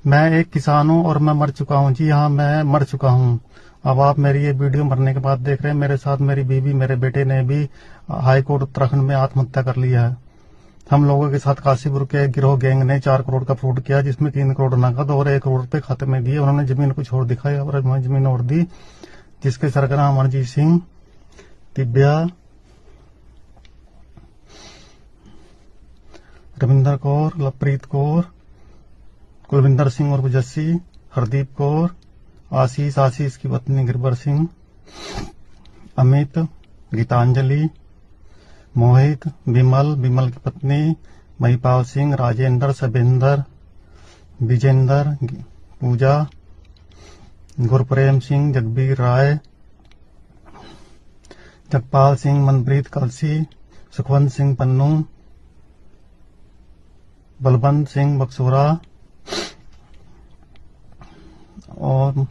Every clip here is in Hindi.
मैं एक किसान हूँ और मैं मर चुका हूँ। जी हाँ, मैं मर चुका हूँ। अब आप मेरी ये वीडियो मरने के बाद देख रहे हैं। मेरे साथ मेरी बीवी, मेरे बेटे ने भी हाई कोर्ट उत्तराखंड में आत्महत्या कर लिया है। हम लोगों के साथ काशीपुर के गिरोह गैंग ने 4 करोड़ का फ्रॉड किया, जिसमें 3 करोड़ नकद और 1 करोड़ रुपए खाते में दिए। उन्होंने जमीन कुछ और दिखाई और हमें जमीन और दी, जिसके सरगना अमरजीत सिंह, दिव्या, रविंदर कौर, लवप्रीत कौर, कुलविंदर सिंह और जस्सी, हरदीप कौर, आशीष की पत्नी गिरबर सिंह, अमित, गीतांजलि, मोहित, विमल की पत्नी महिपाल सिंह, राजेंद्र, शबेंद्र, विजेंद्र, पूजा, गुरप्रेम सिंह, जगबीर राय, जगपाल सिंह, मनप्रीत कलसी, सुखवंत सिंह पन्नू, बलवंत सिंह बक्सोरा और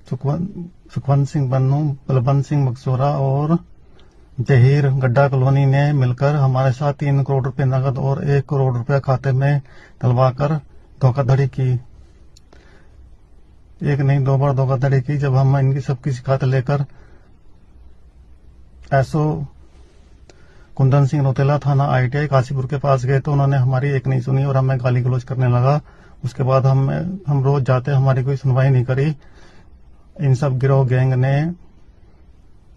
सुखवंत सिंह पन्नू, बलवंत सिंह बक्सोरा और जहीर गड्ढा कॉलोनी ने मिलकर हमारे साथ 3 करोड़ रुपए नकद और 1 करोड़ रुपए खाते में डलवाकर धोखाधड़ी की। एक नहीं 2 बार धोखाधड़ी की। जब हम इनकी सबकी शिकायत लेकर एसओ कुंदन सिंह रोतेला थाना ITI काशीपुर के पास गए तो उन्होंने हमारी एक नहीं सुनी और हमें गाली गलौज करने लगा। उसके बाद हम रोज जाते, हमारी कोई सुनवाई नहीं करी। इन सब गिरोह गैंग ने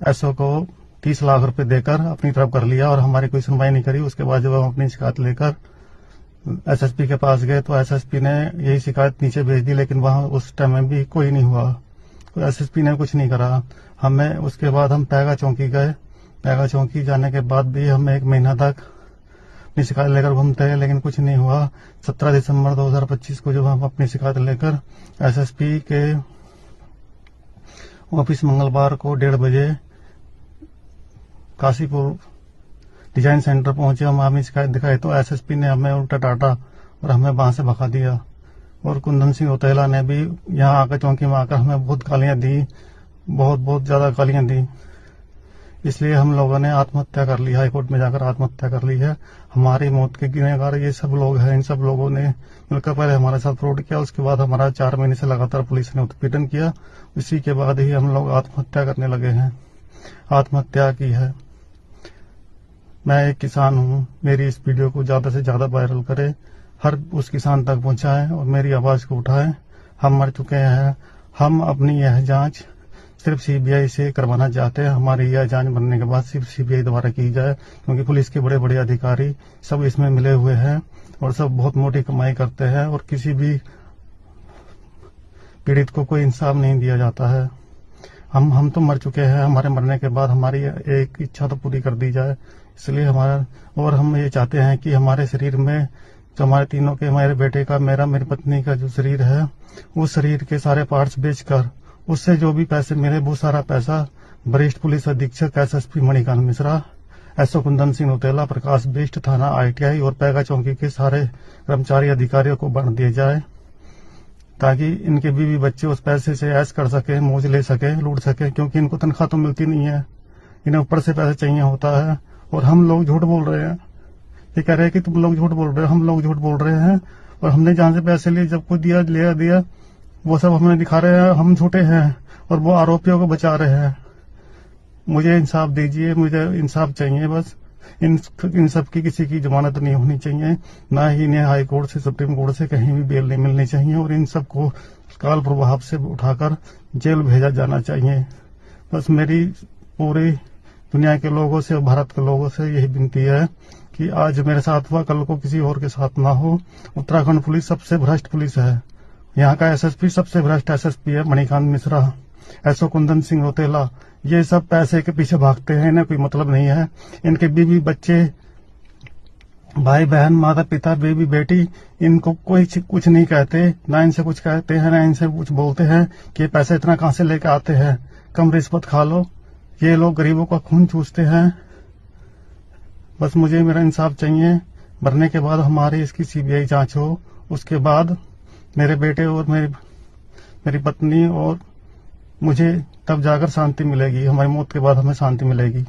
एसओ को 30 लाख रुपए देकर अपनी तरफ कर लिया और हमारी कोई सुनवाई नहीं करी। उसके बाद जब हम अपनी शिकायत लेकर SSP के पास गए तो SSP ने यही शिकायत नीचे भेज दी, लेकिन वहां उस टाइम में भी कोई नहीं हुआ, कोई SSP ने कुछ नहीं करा। हमें उसके बाद हम पैगा चौकी गए। पैगा चौकी जाने के बाद भी हम 1 महीना तक अपनी शिकायत लेकर घूमते हैं, लेकिन कुछ नहीं हुआ। 17 दिसंबर 2025 को जब हम अपनी शिकायत लेकर SSP के ऑफिस मंगलवार को 1:30 बजे काशीपुर डिजाइन सेंटर पहुंचे, हम हमें शिकायत दिखाई तो SSP ने हमें उल्टा डांटा और हमें वहां से भगा दिया। और कुंदन सिंह रोतेला ने भी यहाँ आकर चौकी में आकर हमें बहुत गालियां दी, बहुत ज्यादा गालियां दी। इसलिए हम लोगों ने आत्महत्या कर ली, हाईकोर्ट में जाकर आत्महत्या कर ली है। हमारी मौत के गिरफ्तार ये सब लोग हैं। इन सब लोगों ने मिलकर पहले हमारे साथ फ्रॉड किया, उसके बाद हमारा 4 महीने से लगातार पुलिस ने उत्पीड़न किया। इसी के बाद ही हम लोग आत्महत्या करने लगे हैं, आत्महत्या की है। मैं एक किसान हूँ। मेरी इस वीडियो को ज्यादा से ज्यादा वायरल करे, हर उस किसान तक पहुंचाए और मेरी आवाज को उठाए। हम मर चुके हैं। हम अपनी यह जांच सिर्फ CBI से करवाना चाहते हैं। हमारी यह जांच बनने के बाद सिर्फ CBI द्वारा की जाए, क्योंकि पुलिस के बड़े बड़े अधिकारी सब इसमें मिले हुए हैं और सब बहुत मोटी कमाई करते हैं और किसी भी पीड़ित को कोई इंसाफ नहीं दिया जाता है। हम तो मर चुके हैं। हमारे मरने के बाद हमारी एक इच्छा तो पूरी कर दी जाए, इसलिए हम ये चाहते हैं कि हमारे शरीर में जो हमारे तीनों के, हमारे बेटे का, मेरी पत्नी का जो शरीर है, उस शरीर के सारे पार्ट्स बेचकर उससे जो भी पैसे मिले वो सारा पैसा वरिष्ठ पुलिस अधीक्षक SSP मणिकांत मिश्रा, एसओ कुंदन सिंह रोतेला, प्रकाश बिष्ट, थाना ITI और पैगा चौकी के सारे कर्मचारी अधिकारियों को बांट दिए जाए, ताकि इनके बीवी बच्चे उस पैसे से ऐश कर सके, मौज ले सके, लूट सके, क्योंकि इनको तनख्वाह तो मिलती नहीं है, इन्हें ऊपर से पैसे चाहिए होता है। और हम लोग झूठ बोल रहे हैं। ये कह रहे हैं कि तुम लोग झूठ बोल रहे हो, हम लोग झूठ बोल रहे हैं। और हमने जहां से पैसे लिए, जब कुछ दिया वो सब हमें दिखा रहे हैं हम झूठे हैं और वो आरोपियों को बचा रहे हैं। मुझे इंसाफ दीजिए, मुझे इंसाफ चाहिए बस। इन सब की किसी की जमानत नहीं होनी चाहिए, ना ही इन्हें हाई कोर्ट से, सुप्रीम कोर्ट से कहीं भी बेल नहीं मिलनी चाहिए और इन सब को काल प्रभाव से उठाकर जेल भेजा जाना चाहिए। बस मेरी पूरी दुनिया के लोगों से और भारत के लोगों से यही विनती है कि आज मेरे साथ हुआ, कल को किसी और के साथ ना हो। उत्तराखंड पुलिस सबसे भ्रष्ट पुलिस है। यहाँ का SSP सबसे भ्रष्ट SSP है, मणिकांत मिश्रा, एसओ कुंदन सिंह रोतेला। ये सब पैसे के पीछे भागते हैं, इन्हें कोई मतलब नहीं है। इनके बीवी बच्चे, भाई बहन, माता पिता, बेबी बेटी, इनको कोई कुछ नहीं कहते, ना इनसे कुछ कहते हैं, ना इनसे कुछ बोलते हैं कि पैसे इतना कहां से लेके आते हैं, कम रिश्वत खा लो। ये लोग गरीबों का खून चूसते हैं। बस मुझे मेरा इंसाफ चाहिए। मरने के बाद हमारी इसकी CBI जांच हो, उसके बाद मेरे बेटे और मेरी पत्नी और मुझे तब जाकर शांति मिलेगी। हमारी मौत के बाद हमें शांति मिलेगी।